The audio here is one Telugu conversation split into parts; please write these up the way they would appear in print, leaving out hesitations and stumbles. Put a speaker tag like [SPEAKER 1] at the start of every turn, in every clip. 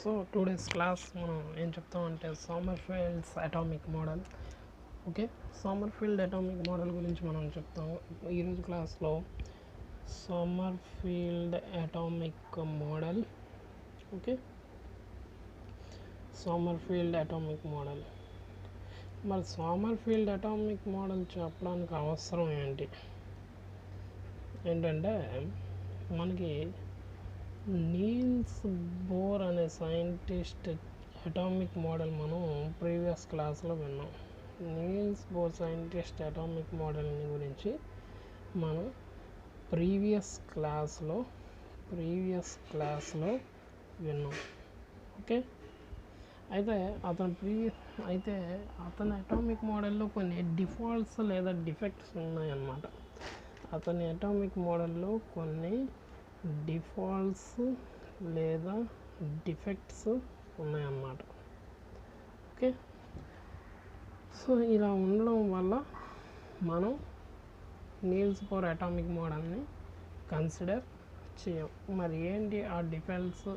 [SPEAKER 1] సో టుడేస్ క్లాస్ మనం ఏం చెప్తామంటే Sommerfeld's atomic model. Okay, Sommerfeld atomic model గురించి మనం చెప్తాము ఈరోజు క్లాస్లో. Sommerfeld atomic model. Okay, Sommerfeld atomic model. మరి సోమర్ఫీల్డ్ అటామిక్ మోడల్ చెప్పడానికి అవసరం ఏంటంటే మనకి నీల్స్ బోర్ అనే సైంటిస్ట్ అటామిక్ మోడల్ మనం ప్రీవియస్ క్లాస్లో విన్నాం. నీల్స్ బోర్ సైంటిస్ట్ అటామిక్ మోడల్ని గురించి మనం ప్రీవియస్ క్లాస్లో విన్నాం. ఓకే, అయితే అతని అటామిక్ మోడల్లో కొన్ని డిఫాల్ట్స్ లేదా డిఫెక్ట్స్ ఉన్నాయన్నమాట. అతని అటామిక్ మోడల్లో కొన్ని డిఫాల్ట్స్ లేదా డిఫెక్ట్స్ ఉన్నాయన్నమాట. ఓకే, సో ఇలా ఉండడం వల్ల మనం నీల్స్ బోర్ అటామిక్ మోడల్ని కన్సిడర్ చేయం. మరి ఏంటి ఆ డిఫెక్ట్స్,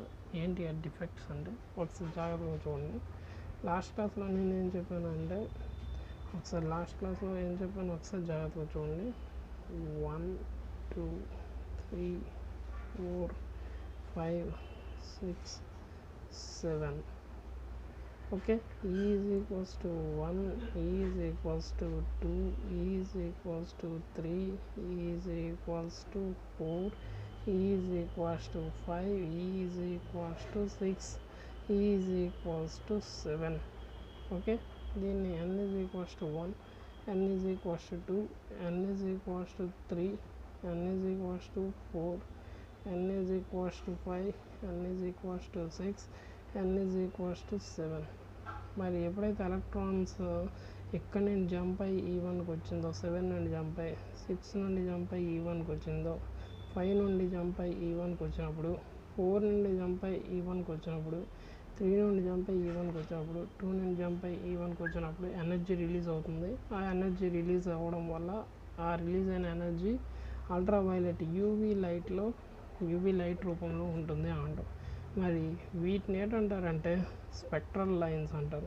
[SPEAKER 1] ఏంటి ఆ డిఫెక్ట్స్ అంటే ఒకసారి జాగ్రత్తగా చూడండి. లాస్ట్ క్లాస్లో నేను ఏం చెప్పాను అంటే ఒకసారి జాగ్రత్తగా చూడండి. 1 2 3 4 5 6 7. Okay, E is equals to 1, E is equals to 2, E is equals to 3, E is equals to 4, E is equals to 5, E is equals to 6, E is equals to 7. Okay, దీన్ని n is equals to 1, n is equals to 2, n is equals to 3, n is equals to 4, n is equals to 5, n is equals to 6, n is equals to 7. మరి ఎప్పుడైతే ఎలక్ట్రాన్స్ ఇక్కడ నుండి జంప్ అయ్యి E1కి వచ్చిందో, 7 నుండి జంప్ అయ్యి 6 నుండి జంప్ అయ్యి E1కి వచ్చిందో, 5 నుండి జంప్ అయ్యి E1కి వచ్చినప్పుడు, 4 నుండి జంప్ అయ్యి E1కి వచ్చినప్పుడు, 3 నుండి జంప్ అయ్యి E1కి వచ్చినప్పుడు, 2 నుండి జంప్ అయ్యి E1కి వచ్చినప్పుడు ఎనర్జీ రిలీజ్ అవుతుంది. ఆ ఎనర్జీ రిలీజ్ అవ్వడం వల్ల ఆ రిలీజ్ అయిన ఎనర్జీ అల్ట్రావైలెట్ యూవీ లైట్ రూపంలో ఉంటుంది అంటాం. మరి వీటిని ఏంటంటారంటే స్పెక్ట్రల్ లైన్స్ అంటారు.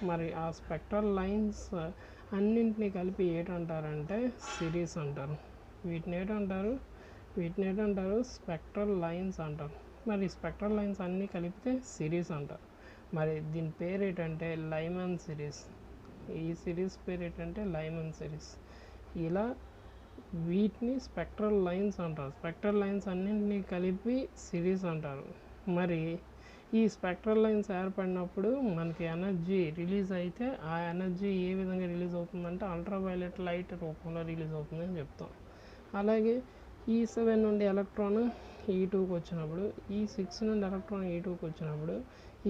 [SPEAKER 1] మరి ఆ స్పెక్ట్రల్ లైన్స్ అన్నింటినీ కలిపి ఏంటంటారంటే సిరీస్ అంటారు. వీటిని ఏంటంటారు స్పెక్ట్రల్ లైన్స్ అంటారు. మరి స్పెక్ట్రల్ లైన్స్ అన్నీ కలిపితే సిరీస్ అంటారు. మరి దీని పేరు ఏంటంటే లైమన్ సిరీస్. ఈ సిరీస్ పేరు ఏంటంటే లైమన్ సిరీస్. ఇలా వీటిని స్పెక్ట్రల్ లైన్స్ అంటారు. స్పెక్ట్రల్ లైన్స్ అన్నింటినీ కలిపి సిరీస్ అంటారు. మరి ఈ స్పెక్ట్రల్ లైన్స్ ఏర్పడినప్పుడు మనకి ఎనర్జీ రిలీజ్ అయితే ఆ ఎనర్జీ ఏ విధంగా రిలీజ్ అవుతుందంటే అల్ట్రావైలెట్ లైట్ రూపంలో రిలీజ్ అవుతుందని చెప్తాం. అలాగే E7 నుండి ఎలక్ట్రాన్ E2కి వచ్చినప్పుడు, E6 నుండి ఎలక్ట్రాన్ E2కి వచ్చినప్పుడు,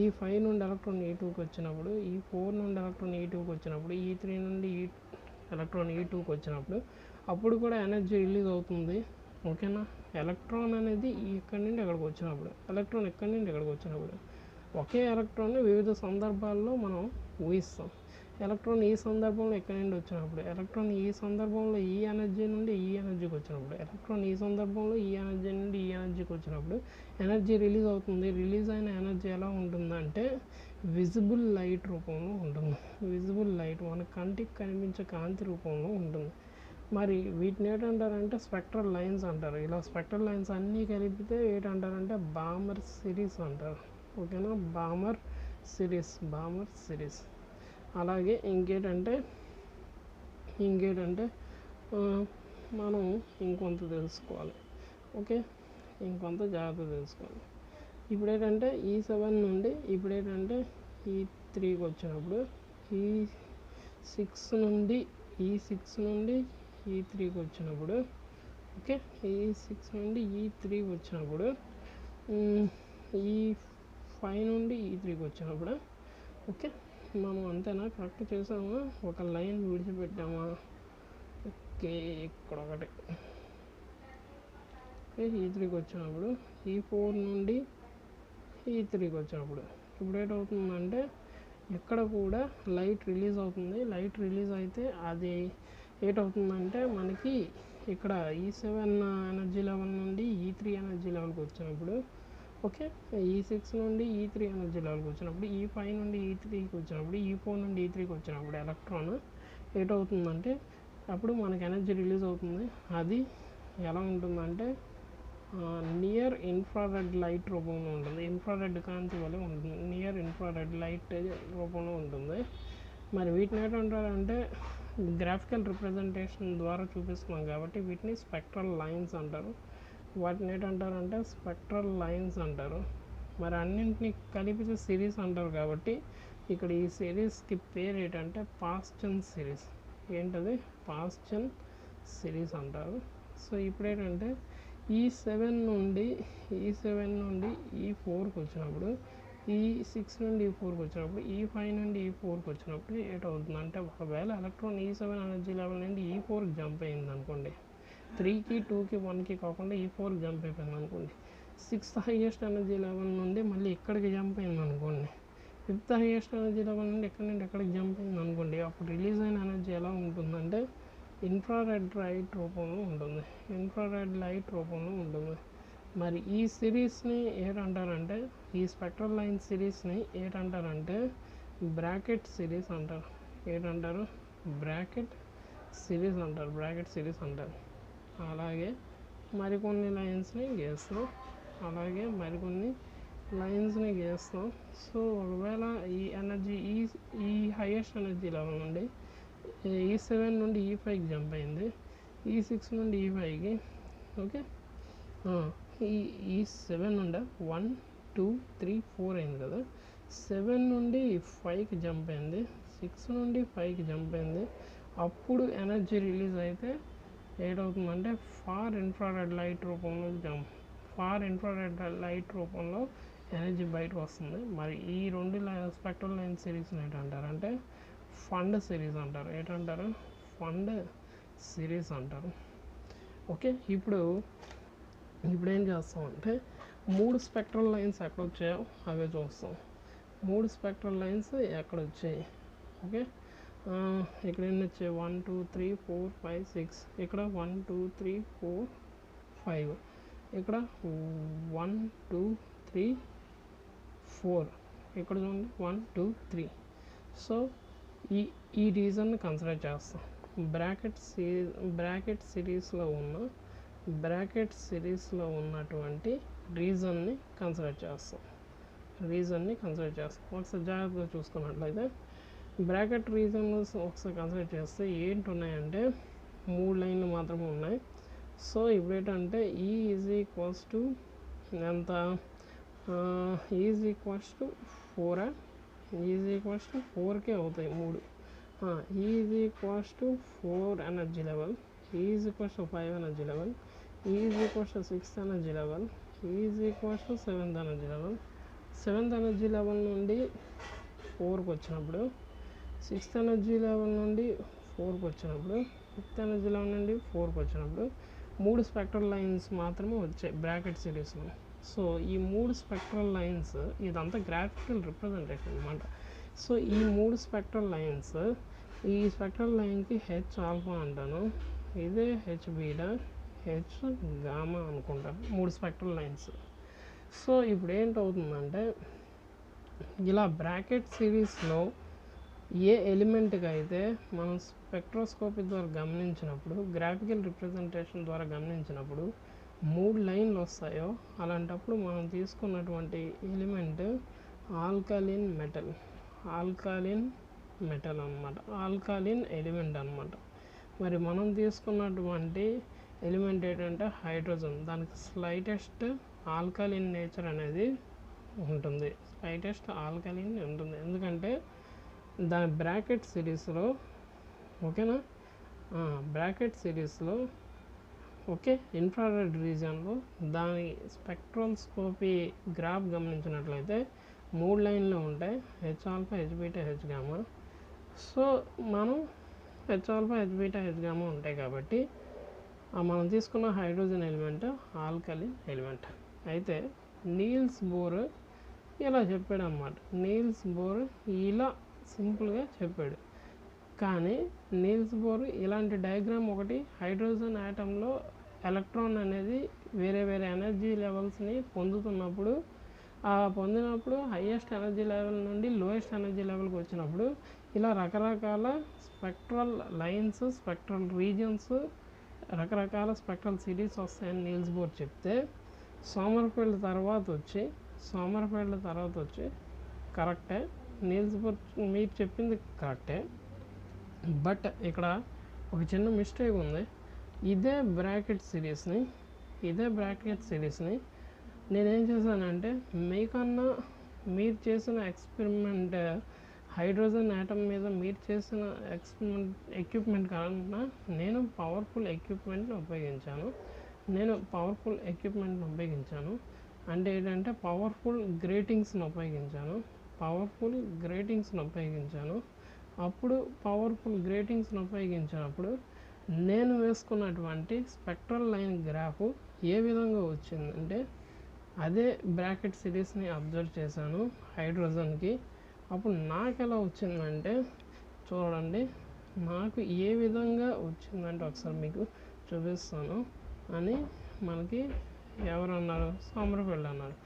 [SPEAKER 1] E5 నుండి ఎలక్ట్రాన్ E2కి వచ్చినప్పుడు, E4 నుండి ఎలక్ట్రాన్ E2కి వచ్చినప్పుడు, E3 నుండి ఎలక్ట్రాన్ E2కి వచ్చినప్పుడు అప్పుడు కూడా ఎనర్జీ రిలీజ్ అవుతుంది. ఓకేనా, ఎలక్ట్రాన్ అనేది ఇక్కడి నుండి ఇక్కడికి వచ్చినప్పుడు ఒకే ఎలక్ట్రాన్ని వివిధ సందర్భాల్లో మనం ఊహిస్తాం. ఎలక్ట్రాన్ ఈ సందర్భంలో ఎక్కడి నుండి వచ్చినప్పుడు, ఎలక్ట్రాన్ ఈ సందర్భంలో ఈ ఎనర్జీ నుండి ఈ ఎనర్జీకి వచ్చినప్పుడు, ఎలక్ట్రాన్ ఈ సందర్భంలో ఈ ఎనర్జీ నుండి ఈ ఎనర్జీకి వచ్చినప్పుడు ఎనర్జీ రిలీజ్ అవుతుంది. రిలీజ్ అయిన ఎనర్జీ ఎలా ఉంటుందంటే విజిబుల్ లైట్ రూపంలో ఉంటుంది. విజిబుల్ లైట్ మన కంటికి కనిపించే కాంతి రూపంలో ఉంటుంది. మరి వీటిని ఏంటంటారంటే స్పెక్ట్రల్ లైన్స్ అంటారు. ఇలా స్పెక్ట్రల్ లైన్స్ అన్నీ కలిపితే ఏంటంటారంటే బామర్ సిరీస్ అంటారు. ఓకేనా, బామర్ సిరీస్. అలాగే ఇంకేంటంటే మనం ఇంకొంత తెలుసుకోవాలి. ఓకే, ఇంకొంత జాగ్రత్త తెలుసుకోవాలి. ఇప్పుడేంటంటే E7 నుండి E3కి వచ్చినప్పుడు, E6 నుండి E3కి వచ్చినప్పుడు, ఓకే, E6 నుండి E3కి వచ్చినప్పుడు, E5 నుండి E3కి వచ్చినప్పుడు, ఓకే, మనం అంతేనా కరెక్ట్ చేసామా? ఒక లైన్ విడిచిపెట్టామా? ఓకే, ఇక్కడ ఒకటి. ఓకే, E3కి వచ్చినప్పుడు, E4 నుండి E3కి వచ్చినప్పుడు ఇప్పుడు ఏంటవుతుందంటే ఇక్కడ కూడా లైట్ రిలీజ్ అవుతుంది. లైట్ రిలీజ్ అయితే అది ఏంటవుతుందంటే మనకి ఇక్కడ E7 ఎనర్జీ లెవెల్ నుండి E3 ఎనర్జీ లెవెల్కి వచ్చినప్పుడు, ఓకే, E6 నుండి E3 ఎనర్జీ లెవెల్కి వచ్చినప్పుడు, E5 నుండి E3కి వచ్చినప్పుడు, E4 నుండి E3కి వచ్చినప్పుడు ఎలక్ట్రాన్ ఏటవుతుందంటే అప్పుడు మనకి ఎనర్జీ రిలీజ్ అవుతుంది. అది ఎలా ఉంటుందంటే నియర్ ఇన్ఫ్రారెడ్ లైట్ రూపంలో ఉంటుంది. ఇన్ఫ్రారెడ్ కాంతి వల్ల ఉంటుంది, నియర్ ఇన్ఫ్రారెడ్ లైట్ రూపంలో ఉంటుంది. మరి వీటిని ఏంటంటారంటే గ్రాఫికల్ రిప్రజెంటేషన్ ద్వారా చూపిస్తున్నాం కాబట్టి వీటిని స్పెక్ట్రల్ లైన్స్ అంటారు. వాటిని ఏంటంటారంటే స్పెక్ట్రల్ లైన్స్ అంటారు. మరి అన్నింటినీ కలిపితే సిరీస్ అంటారు కాబట్టి ఇక్కడ ఈ సిరీస్కి పేరు ఏంటంటే పాస్చన్ సిరీస్. ఏంటది? పాస్చన్ సిరీస్ అంటారు. సో ఇప్పుడు ఏంటంటే E7 నుండి E4కి వచ్చినప్పుడు, E6 నుండి E4కి వచ్చినప్పుడు, E5 నుండి E4కి వచ్చినప్పుడు ఏటవుతుందంటే ఒకవేళ ఎలక్ట్రాన్ E7 ఎనర్జీ లెవెల్ నుండి E4కి జంప్ అయింది అనుకోండి, 3కి 2కి 1కి కాకుండా E4కి జంప్ అయిపోయింది అనుకోండి, 6th హైయెస్ట్ ఎనర్జీ లెవెల్ నుండి మళ్ళీ ఇక్కడికి జంప్ అయింది అనుకోండి, 5th హైయెస్ట్ ఎనర్జీ లెవెల్ నుండి ఎక్కడి నుండి ఎక్కడికి జంప్ అయింది అనుకోండి, అప్పుడు రిలీజ్ అయిన ఎనర్జీ ఎలా ఉంటుందంటే ఇన్ఫ్రారెడ్ లైట్ రూపంలో ఉంటుంది. ఇన్ఫ్రారెడ్ లైట్ రూపంలో ఉంటుంది. మరి ఈ సిరీస్ని ఏంటంటారంటే, ఈ స్పెక్ట్రల్ లైన్ సిరీస్ని ఏంటంటారంటే బ్రాకెట్ సిరీస్ అంటారు. ఏంటంటారు? బ్రాకెట్ సిరీస్ అంటారు. బ్రాకెట్ సిరీస్ అంటారు. అలాగే మరికొన్ని లైన్స్ని గీస్తాం. సో ఒకవేళ ఈ ఎనర్జీ ఈ హైయెస్ట్ ఎనర్జీ లెవెల్ నుండి E7 నుండి E5కి జంప్ అయింది, E6 నుండి E5కి, ఓకే, E7 నుండి 1 2 3 4 అయింది కదా, 7 నుండి 5కి జంప్ అయింది, 6 నుండి 5కి జంప్ అయింది. అప్పుడు ఎనర్జీ రిలీజ్ అయితే ఏటవుతుందంటే ఫార్ ఇన్ఫ్రారెడ్ లైట్ రూపంలో ఎనర్జీ బయటకు వస్తుంది. మరి ఈ రెండు స్పెక్ట్రల్ లైన్ సిరీస్ని ఏంటంటారంటే ఫండ్ సిరీస్ అంటారు. ఏంటంటారు? ఫండ్ సిరీస్ అంటారు. ఓకే, ఇప్పుడు ఏం చేస్తామంటే 3 స్పెక్ట్రల్ లైన్స్ ఎక్కడ వచ్చాయో అవే చూస్తాం. 3 స్పెక్ట్రల్ లైన్స్ ఎక్కడ వచ్చాయి? ఓకే, ఇక్కడ ఎన్ని వచ్చాయి? 1 2 3 4 5 6. ఇక్కడ 1 2 3 4 5. ఇక్కడ 1 2 3 4. ఇక్కడ చూడండి 1 2 3. సో ఈ రీజన్ని కన్సిడర్ చేస్తాం. బ్రాకెట్ సిరీస్లో ఉన్నటువంటి రీజన్ని కన్సిడర్ చేస్తాం. ఒకసారి జాగ్రత్తగా చూసుకున్నట్లయితే బ్రాకెట్ రీజన్ ఒకసారి కన్సిడర్ చేస్తే ఏంటి ఉన్నాయంటే 3 లైన్లు మాత్రమే ఉన్నాయి. సో ఇప్పుడు ఏంటంటే E ఈజ్ ఈక్వల్స్ టు ఎంత? Is equals to 4. Is equals to 4కే అవుతాయి 3. Is equals to 4 energy level, is equals to 5 energy level, is equals to 6th energy level, is equals to 7th energy level. 7th energy level నుండి 4కి వచ్చినప్పుడు, 6th ఎనర్జీ లెవెల్ నుండి 4కి వచ్చినప్పుడు, 5th ఎనర్జీ లెవెల్ నుండి 4కి వచ్చినప్పుడు 3 స్పెక్ట్రల్ లైన్స్ మాత్రమే వచ్చాయి బ్రాకెట్ సిరీస్లో. సో ఈ 3 స్పెక్ట్రల్ లైన్స్, ఇదంతా గ్రాఫికల్ రిప్రజెంటేషన్ అనమాట. సో ఈ 3 స్పెక్ట్రల్ లైన్స్, ఈ స్పెక్ట్రల్ లైన్కి హెచ్ ఆల్ఫా అంటాను, ఇదే హెచ్ బీటా, హెచ్ గామా అనుకుంటాను, 3 స్పెక్ట్రల్ లైన్స్. సో ఇప్పుడు ఏంటవుతుందంటే ఇలా బ్రాకెట్ సిరీస్లో ఏ ఎలిమెంట్కి అయితే మనం స్పెక్ట్రోస్కోపీ ద్వారా గమనించినప్పుడు, గ్రాఫికల్ రిప్రజెంటేషన్ ద్వారా గమనించినప్పుడు 3 లైన్లు వస్తాయో అలాంటప్పుడు మనం తీసుకున్నటువంటి ఎలిమెంట్ ఆల్కలిన్ మెటల్ అన్నమాట. ఆల్కలిన్ ఎలిమెంట్ అన్నమాట. మరి మనం తీసుకున్నటువంటి ఎలిమెంట్ ఏంటంటే హైడ్రోజన్. దానికి స్లైటెస్ట్ ఆల్కలిన్ నేచర్ అనేది ఉంటుంది. ఎందుకంటే దాని బ్రాకెట్ సిరీస్లో, ఓకేనా, బ్రాకెట్ సిరీస్లో, ఓకే, ఇన్ఫ్రారెడ్ రీజియన్లో దాని స్పెక్ట్రోస్కోపీ గ్రాఫ్ గమనించినట్లయితే 3 లైన్లు ఉంటాయి, H alpha, H beta, H gamma. So మనం H alpha, H beta, H gamma ఉంటాయి కాబట్టి మనం తీసుకున్న హైడ్రోజన్ ఎలిమెంట్ ఆల్కలిన్ ఎలిమెంట్. అయితే నీల్స్ బోర్ ఇలా చెప్పాడు అన్నమాట. నీల్స్ బోర్ ఇలా సింపుల్గా చెప్పాడు. కానీ నీల్స్ బోర్ ఇలాంటి డయాగ్రామ్ ఒకటి హైడ్రోజన్ యాటంలో ఎలక్ట్రాన్ అనేది వేరే వేరే ఎనర్జీ లెవెల్స్ని పొందుతున్నప్పుడు పొందినప్పుడు హైయెస్ట్ ఎనర్జీ లెవెల్ నుండి లోయెస్ట్ ఎనర్జీ లెవెల్కి వచ్చినప్పుడు ఇలా రకరకాల స్పెక్ట్రల్ లైన్స్, స్పెక్ట్రల్ రీజియన్స్, రకరకాల స్పెక్ట్రల్ సిరీస్ వస్తాయని నీల్స్ బోర్ చెప్తే సోమర్ఫెల్డ్ తర్వాత వచ్చి కరెక్టే, నీల్స్ బోర్ మీరు చెప్పింది కరెక్టే, బట్ ఇక్కడ ఒక చిన్న మిస్టేక్ ఉంది. ఇదే బ్రాకెట్ సిరీస్ని నేనేం చేశానంటే మీకన్నా మీరు చేసిన ఎక్స్పెరిమెంట్ హైడ్రోజన్ యాటమ్ మీద మీరు చేసిన ఎక్విప్మెంట్ కన్నా నేను పవర్ఫుల్ ఎక్విప్మెంట్ని ఉపయోగించాను. అంటే ఏంటంటే పవర్ఫుల్ గ్రేటింగ్స్ని ఉపయోగించాను. అప్పుడు పవర్ఫుల్ గ్రేటింగ్స్ని ఉపయోగించినప్పుడు నేను వేసుకున్నటువంటి స్పెక్ట్రల్ లైన్ గ్రాఫ్ ఏ విధంగా వచ్చిందంటే అదే బ్రాకెట్ సిరీస్ని అబ్జర్వ్ చేశాను హైడ్రోజన్కి. అప్పుడు నాకు ఎలా వచ్చిందంటే చూడండి, నాకు ఏ విధంగా వచ్చిందంటే ఒకసారి మీకు చూపిస్తాను అని మనకి ఎవరు అన్నారు, సోమర్ఫెల్డ్ అన్నారు.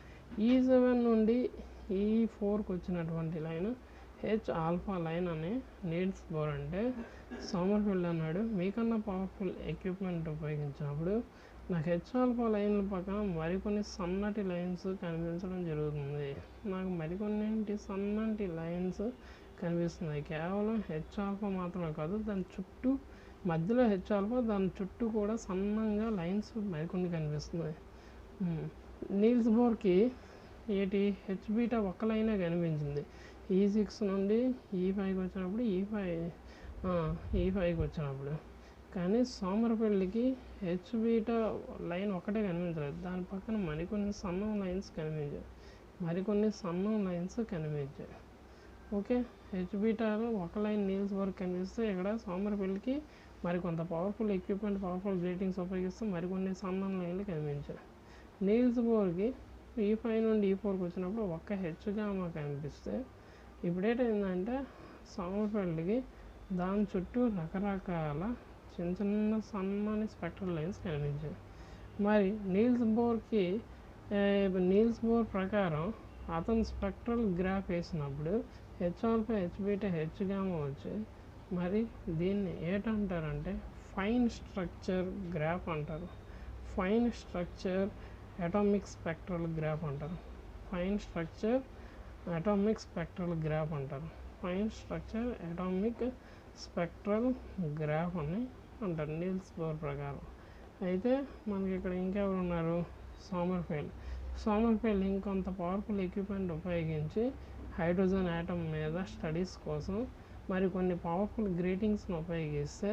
[SPEAKER 1] E7 నుండి E4కి వచ్చినటువంటి లైన్ హెచ్ ఆల్ఫా లైన్ అని నీల్స్ బోర్ అంటే సోమర్ఫెల్డ్ అన్నాడు మీకన్నా పవర్ఫుల్ ఎక్విప్మెంట్ ఉపయోగించినప్పుడు నాకు హెచ్ ఆల్ఫా లైన్ల పక్కన మరికొన్ని సన్నటి లైన్స్ కనిపించడం జరుగుతుంది. నాకు మరికొన్ని సన్నటి లైన్స్ కనిపిస్తున్నాయి. కేవలం హెచ్ ఆల్ఫా మాత్రమే కాదు, దాని చుట్టూ మధ్యలో హెచ్ ఆల్ఫా, దాని చుట్టూ కూడా సన్నంగా లైన్స్ మరికొన్ని కనిపిస్తున్నాయి. నీల్స్ బోర్కి హెచ్ బీటా ఒక్క లైనే కనిపించింది. E6 నుండి E5కి వచ్చినప్పుడు E5కి వచ్చినప్పుడు కానీ సోమర్ఫెల్డ్కి హెచ్ బీటా లైన్ ఒకటే కనిపించలేదు, దాని పక్కన మరికొన్ని సన్నం లైన్స్ కనిపించాయి. ఓకే, హెచ్ బీటాలో ఒక లైన్ నీల్స్ బోర్ కనిపిస్తే ఇక్కడ సోమర్ఫెల్డ్కి మరికొంత పవర్ఫుల్ ఎక్విప్మెంట్, పవర్ఫుల్ గ్రేటింగ్స్ ఉపయోగిస్తే మరికొన్ని సన్నం లైన్లు కనిపించాయి. నీల్స్ బోర్కి E5 నుండి E4కి వచ్చినప్పుడు ఒక్క హెచ్ గామా కనిపిస్తే ఇప్పుడు ఏంటంటే సోమర్ఫెల్డ్కి దాని చుట్టూ రకరకాల చిన్న సన్నని స్పెక్ట్రల్ లైన్స్ కనిపించాయి. మరి నీల్స్ బోర్ ప్రకారం అతను స్పెక్ట్రల్ గ్రాఫ్ వేసినప్పుడు H alpha, H beta, H gamma వచ్చాయి. మరి దీన్ని ఏంటంటారంటే ఫైన్ స్ట్రక్చర్ గ్రాఫ్ అంటారు. Fine structure atomic spectral graph అంటారు. Fine structure atomic spectral graph అని అంటారు నీల్స్ బోర్ ప్రకారం. అయితే మనకి ఇక్కడ ఇంకెవరు ఉన్నారు, సోమర్ఫెల్డ్ ఇంకొంత పవర్ఫుల్ ఎక్విప్మెంట్ ఉపయోగించి హైడ్రోజన్ యాటమ్ మీద స్టడీస్ కోసం మరి కొన్ని పవర్ఫుల్ గ్రేటింగ్స్ని ఉపయోగిస్తే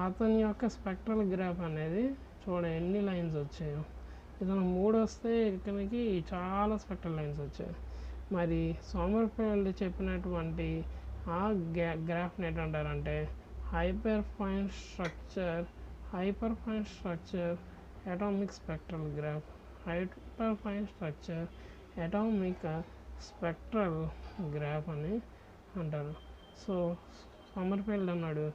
[SPEAKER 1] అతని యొక్క స్పెక్ట్రల్ గ్రాఫ్ అనేది ఎన్ని లైన్స్ వచ్చాయో. ఇతను 3 వస్తే ఇతనికి చాలా స్పెక్ట్రల్ లైన్స్ వచ్చాయి. మరి సోమర్ఫెల్డ్ చెప్పినటువంటి ఆ గ్రాఫ్ని ఏంటంటారంటే hyper fine structure atomic spectral graph అని అంటారు. సో సోమర్ఫెల్డ్ అన్నాడు,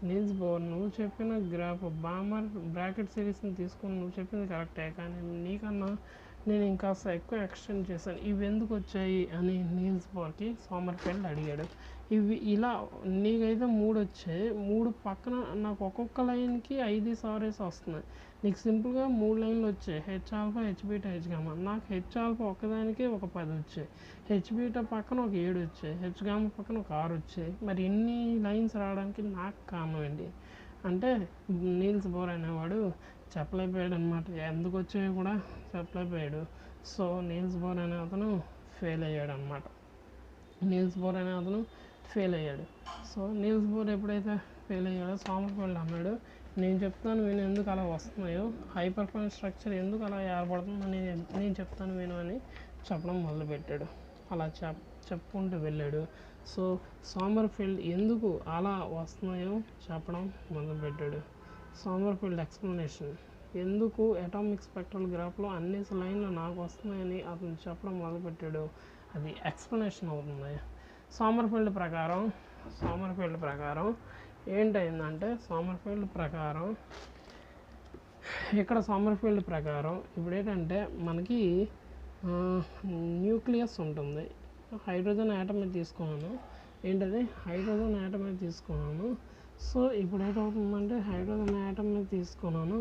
[SPEAKER 1] నీల్స్ బోర్ నువ్వు చెప్పిన గ్రాఫ్ బామర్ బ్రాకెట్ సిరీస్ని తీసుకొని నువ్వు చెప్పింది కరెక్టే, కానీ నీకన్నా నేను ఇంకాస్త ఎక్కువ ఎక్స్టెండ్ చేశాను, ఇవి ఎందుకు వచ్చాయి అని నీల్స్ బోర్కి సోమర్ఫెల్డ్ అడిగాడు. ఇవి ఇలా నీకైతే 3 వచ్చాయి, 3 పక్కన నాకు ఒక్కొక్క లైన్కి 5 సారీస్ వస్తున్నాయి. నీకు సింపుల్గా 3 లైన్లు వచ్చాయి, H alpha, H beta, H gamma. నాకు హెచ్ ఆల్ఫా ఒక్కదానికి ఒక 10 వచ్చాయి, హెచ్ బీటా పక్కన ఒక 7 వచ్చాయి, హెచ్ గామా పక్కన ఒక 6 వచ్చాయి. మరి ఇన్ని లైన్స్ రావడానికి నాకు కారణం ఏంటి అంటే నీల్స్ బోర్ అనేవాడు చెప్పలేకపోయాడు అనమాట. ఎందుకు వచ్చాయో కూడా చెప్పలేకపోయాడు. సో నీల్స్ బోర్ అనే అతను ఫెయిల్ అయ్యాడు. సో నీల్స్ బోర్ ఎప్పుడైతే ఫెయిల్ అయ్యాడో సోమర్ఫెల్డ్ అన్నాడు, నేను చెప్తాను విను ఎందుకు అలా వస్తున్నాయో, హైపర్ ఫైన్ స్ట్రక్చర్ ఎందుకు అలా ఏర్పడుతుందని నేను చెప్తాను విను అని చెప్పడం మొదలుపెట్టాడు. అలా చెప్పుకుంటూ వెళ్ళాడు. సో సోమర్ఫెల్డ్ ఎందుకు అలా వస్తున్నాయో చెప్పడం మొదలుపెట్టాడు. సోమర్ఫెల్డ్ ఎక్స్ప్లెనేషన్ ఎందుకు అటామిక్ స్పెక్ట్రల్ గ్రాఫ్లో అన్ని లైన్లు నాకు వస్తున్నాయని అతను చెప్పడం మొదలుపెట్టాడు, అది ఎక్స్ప్లెనేషన్ అవుతుంది. సోమర్ఫెల్డ్ ప్రకారం సోమర్ఫెల్డ్ ప్రకారం ఏంటైందంటే ఇక్కడ సోమర్ఫెల్డ్ ప్రకారం ఇప్పుడు ఏంటంటే మనకి న్యూక్లియస్ ఉంటుంది. హైడ్రోజన్ యాటమ్ మీద తీసుకున్నాను. ఏంటది హైడ్రోజన్ యాటమ్ మీద తీసుకున్నాను. సో ఇప్పుడు ఏంటవుతుందంటే హైడ్రోజన్ యాటమ్ మీద తీసుకున్నాను.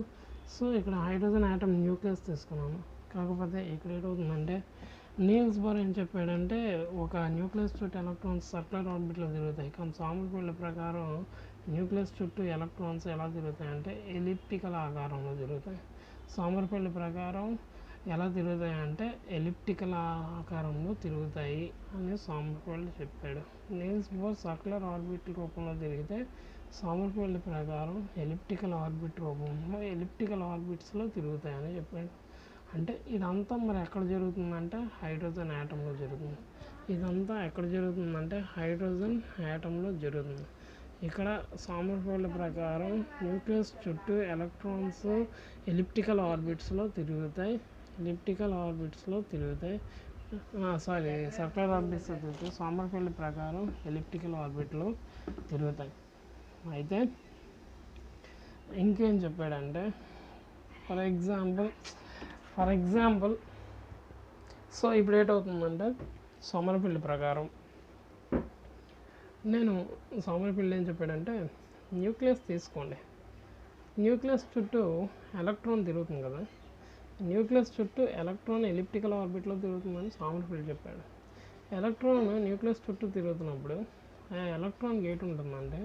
[SPEAKER 1] సో ఇక్కడ హైడ్రోజన్ యాటమ్ న్యూక్లియస్ తీసుకున్నాను. కాకపోతే ఇక్కడ ఏంటవుతుందంటే నీల్స్ బోర్ ఏం చెప్పాడంటే ఒక న్యూక్లియస్ చుట్టూ ఎలక్ట్రాన్స్ సర్క్యులర్ ఆర్బిట్లో తిరుగుతాయి. కానీ సోమర్ఫెల్డ్ ప్రకారం న్యూక్లియస్ చుట్టూ ఎలక్ట్రాన్స్ ఎలా తిరుగుతాయి అంటే ఎలిప్టికల్ ఆకారంలో తిరుగుతాయి. సోమర్ఫెల్డ్ ప్రకారం ఎలా తిరుగుతాయి అంటే ఎలిప్టికల్ ఆకారంలో తిరుగుతాయి అని సోమర్ఫెల్డ్ చెప్పాడు. నీల్స్ బోర్ సర్క్యులర్ ఆర్బిట్ రూపంలో తిరిగితే సోమర్ఫెల్డ్ ప్రకారం ఎలిప్టికల్ ఆర్బిట్ రూపంలో ఎలిప్టికల్ ఆర్బిట్స్లో తిరుగుతాయని చెప్పాడు. అంటే ఇదంతా మరి ఎక్కడ జరుగుతుందంటే హైడ్రోజన్ యాటంలో జరుగుతుంది. ఇదంతా ఎక్కడ జరుగుతుందంటే హైడ్రోజన్ యాటంలో జరుగుతుంది. ఇక్కడ సోమర్ఫెల్డ్ ప్రకారం న్యూక్లియస్ చుట్టూ ఎలక్ట్రాన్స్ ఎలిప్టికల్ ఆర్బిట్స్లో తిరుగుతాయి. సర్క్యులర్ ఆర్బిట్స్లో తిరుగుతాయి. సోమర్ఫెల్డ్ ప్రకారం ఎలిప్టికల్ ఆర్బిట్లో తిరుగుతాయి. అయితే ఇంకేం చెప్పాడంటే ఫర్ ఎగ్జాంపుల్ సో ఇప్పుడు ఏంటవుతుందంటే సోమర్ఫెల్డ్ ప్రకారం సోమర్ఫెల్డ్ ఏం చెప్పాడంటే న్యూక్లియస్ తీసుకోండి. న్యూక్లియస్ చుట్టూ ఎలక్ట్రాన్ తిరుగుతుంది కదా, న్యూక్లియస్ చుట్టూ ఎలక్ట్రాన్ ఎలిప్టికల్ ఆర్బిట్లో తిరుగుతుందని సోమర్ఫెల్డ్ చెప్పాడు. ఎలక్ట్రాన్ న్యూక్లియస్ చుట్టూ తిరుగుతున్నప్పుడు ఆ ఎలక్ట్రాన్ గేట్ ఉంటుందంటే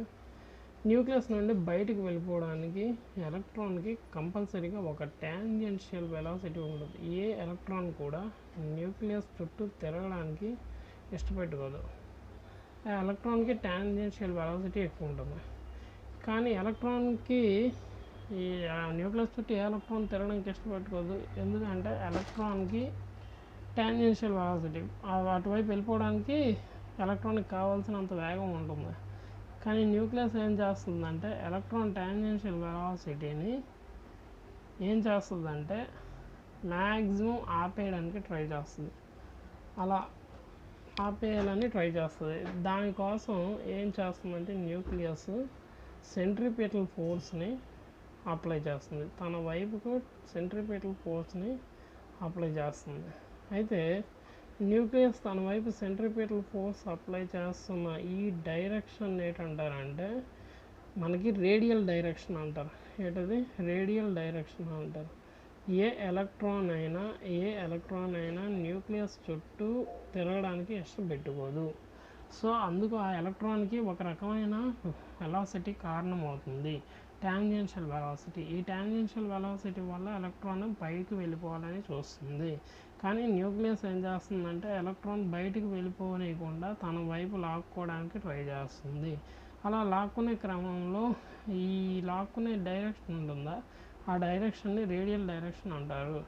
[SPEAKER 1] న్యూక్లియస్ నుండి బయటికి వెళ్ళిపోవడానికి ఎలక్ట్రాన్కి కంపల్సరీగా ఒక టాంజెన్షియల్ వెలాసిటీ ఉంటుంది. ఏ ఎలక్ట్రాన్ కూడా న్యూక్లియస్ చుట్టూ తిరగడానికి ఇష్టపెట్టుకోదు. ఆ ఎలక్ట్రాన్కి టాంజెన్షియల్ వెలాసిటీ ఎక్కువ ఉంటుంది. కానీ ఎలక్ట్రాన్కి ఈ న్యూక్లియస్ చుట్టూ ఏ ఎలక్ట్రాన్ తిరగడానికి ఇష్టపెట్టుకోదు. ఎందుకంటే ఎలక్ట్రాన్కి టాంజెన్షియల్ వెలాసిటీ అటువైపు వెళ్ళిపోవడానికి ఎలక్ట్రాన్కి కావాల్సినంత వేగం ఉంటుంది. కానీ న్యూక్లియస్ ఏం చేస్తుందంటే ఎలక్ట్రాన్ టాంజెన్షియల్ వెలాసిటీని ఏం చేస్తుందంటే మ్యాక్సిమం ఆపేయడానికి ట్రై చేస్తుంది. అలా ఆపేయాలని ట్రై చేస్తుంది. దానికోసం ఏం చేస్తుందంటే న్యూక్లియస్ సెంట్రిపిటల్ ఫోర్స్ని అప్లై చేస్తుంది. తన వైపుకు సెంట్రిపిటల్ ఫోర్స్ని అప్లై చేస్తుంది. అయితే న్యూక్లియస్ తన వైపు సెంట్రిపిటల్ ఫోర్స్ అప్లై చేస్తున్న ఈ డైరెక్షన్ ఏంటంటారంటే మనకి రేడియల్ డైరెక్షన్ అంటారు. ఏంటది రేడియల్ డైరెక్షన్ అంటారు. ఏ ఎలక్ట్రాన్ అయినా న్యూక్లియస్ చుట్టూ తిరగడానికి ఇష్టపెట్టుకోదు. సో అందుకు ఆ ఎలక్ట్రాన్కి ఒక రకమైన వెలాసిటీ కారణమవుతుంది, టాంజెన్షియల్ వెలాసిటీ. ఈ టాంజెన్షియల్ వెలాసిటీ వల్ల ఎలక్ట్రాన్ పైకి వెళ్ళిపోవాలని చూస్తుంది. కానీ న్యూక్లియస్ ఏం చేస్తుందంటే ఎలక్ట్రాన్ బయటికి వెళ్ళిపోనీయకుండా తన వైపు లాక్కోవడానికి ట్రై చేస్తుంది. అలా లాక్కునే క్రమంలో ఈ లాక్కునే డైరెక్షన్ ఉంటుందా, ఆ డైరెక్షన్ని రేడియల్ డైరెక్షన్ అంటారు.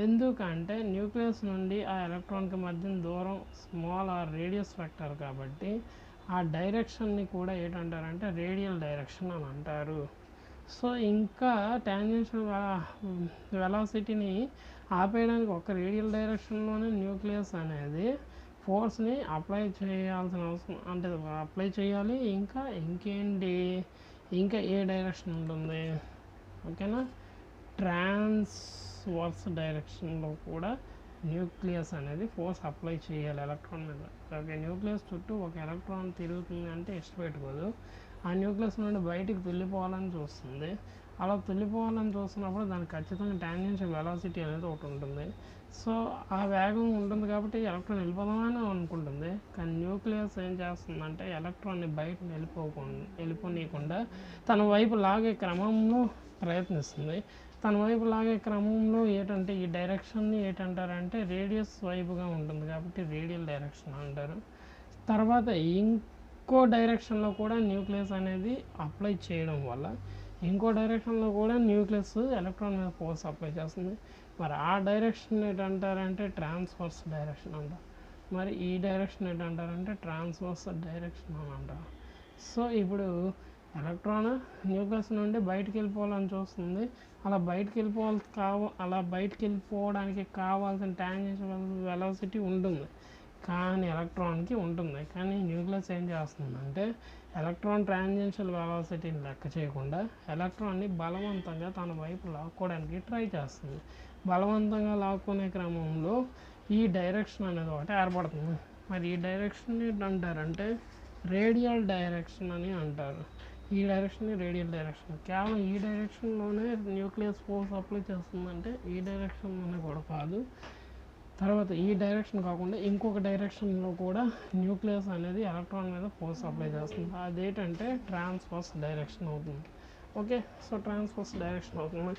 [SPEAKER 1] ఎందుకంటే న్యూక్లియస్ నుండి ఆ ఎలక్ట్రాన్కి మధ్య దూరం స్మాల్ ఆర్ రేడియస్ వెక్టర్ కాబట్టి ఆ డైరెక్షన్ని కూడా ఏంటంటారంటే రేడియల్ డైరెక్షన్ అని అంటారు. సో ఇంకా టాంజెన్షియల్ వెలాసిటీని ఆపేయడానికి ఒక రేడియల్ డైరెక్షన్లోనే న్యూక్లియస్ అనేది ఫోర్స్ని అప్లై చేయాల్సిన అవసరం, అంటే అప్లై చేయాలి. ఇంకా ఏ డైరెక్షన్ ఉంటుంది, ఓకేనా, ట్రాన్స్వర్స్ డైరెక్షన్లో కూడా న్యూక్లియస్ అనేది ఫోర్స్ అప్లై చేయాలి ఎలక్ట్రాన్ మీద. ఓకే, న్యూక్లియస్ చుట్టూ ఒక ఎలక్ట్రాన్ తిరుగుతుంది అంటే ఇష్టపెట్టుకోదు. ఆ న్యూక్లియస్ నుండి బయటికి వెళ్ళిపోవాలని చూస్తుంది. అలా వెళ్ళిపోవాలని చూస్తున్నప్పుడు దానికి ఖచ్చితంగా టాంజెన్షియల్ వెలాసిటీ అనేది ఒకటి ఉంటుంది. సో ఆ వేగం ఉంటుంది కాబట్టి ఎలక్ట్రాన్ వెళ్ళిపోదామని అనుకుంటుంది. కానీ న్యూక్లియస్ ఏం చేస్తుందంటే ఎలక్ట్రాన్ని బయట వెళ్ళిపోనీయకుండా తన వైపు లాగే క్రమంలో ప్రయత్నిస్తుంది. తన వైపు లాగే క్రమంలో ఏంటంటే ఈ డైరెక్షన్ని ఏంటంటారంటే రేడియస్ వైపుగా ఉంటుంది కాబట్టి రేడియల్ డైరెక్షన్ అంటారు. తర్వాత ఇంకో డైరెక్షన్లో కూడా న్యూక్లియస్ అనేది అప్లై చేయడం వల్ల ఇంకో డైరెక్షన్లో కూడా న్యూక్లియస్ ఎలక్ట్రాన్ మీద ఫోర్స్ అప్లై చేస్తుంది. మరి ఆ డైరెక్షన్ ఏంటంటారంటే ట్రాన్స్వర్స్ డైరెక్షన్ అంటారు. మరి ఈ డైరెక్షన్ ఏంటంటారంటే ట్రాన్స్వర్స్ డైరెక్షన్ అని అంటారు. సో ఇప్పుడు ఎలక్ట్రాన్ న్యూక్లియస్ నుండి బయటికి వెళ్ళిపోవాలని చూస్తుంది. అలా బయటికి వెళ్ళిపోవడానికి కావాల్సిన టాంజెన్షియల్ వెలాసిటీ ఉంటుంది, కానీ ఎలక్ట్రాన్కి ఉంటుంది. కానీ న్యూక్లియస్ ఏం చేస్తుందంటే ఎలక్ట్రాన్ ట్రాన్జెన్షియల్ వెలాసిటీని లెక్క చేయకుండా ఎలక్ట్రాన్ని బలవంతంగా తన వైపు లాక్కోవడానికి ట్రై చేస్తుంది. బలవంతంగా లాక్కునే క్రమంలో ఈ డైరెక్షన్ అనేది ఒకటి ఏర్పడుతుంది. మరి ఈ డైరెక్షన్ని అంటారంటే రేడియల్ డైరెక్షన్ అని అంటారు. ఈ డైరెక్షన్ని రేడియల్ డైరెక్షన్. కేవలం ఈ డైరెక్షన్లోనే న్యూక్లియస్ ఫోర్స్ అప్లై చేస్తుందంటే ఈ డైరెక్షన్లోనే కూడా కాదు, తర్వాత ఈ డైరెక్షన్ కాకుండా ఇంకొక డైరెక్షన్లో కూడా న్యూక్లియస్ అనేది ఎలక్ట్రాన్ మీద ఫోర్స్ అప్లై చేస్తుంది. అదేంటంటే ట్రాన్స్వర్స్ డైరెక్షన్ అవుతుంది. ఓకే, సో ట్రాన్స్వర్స్ డైరెక్షన్ అవుతుంది.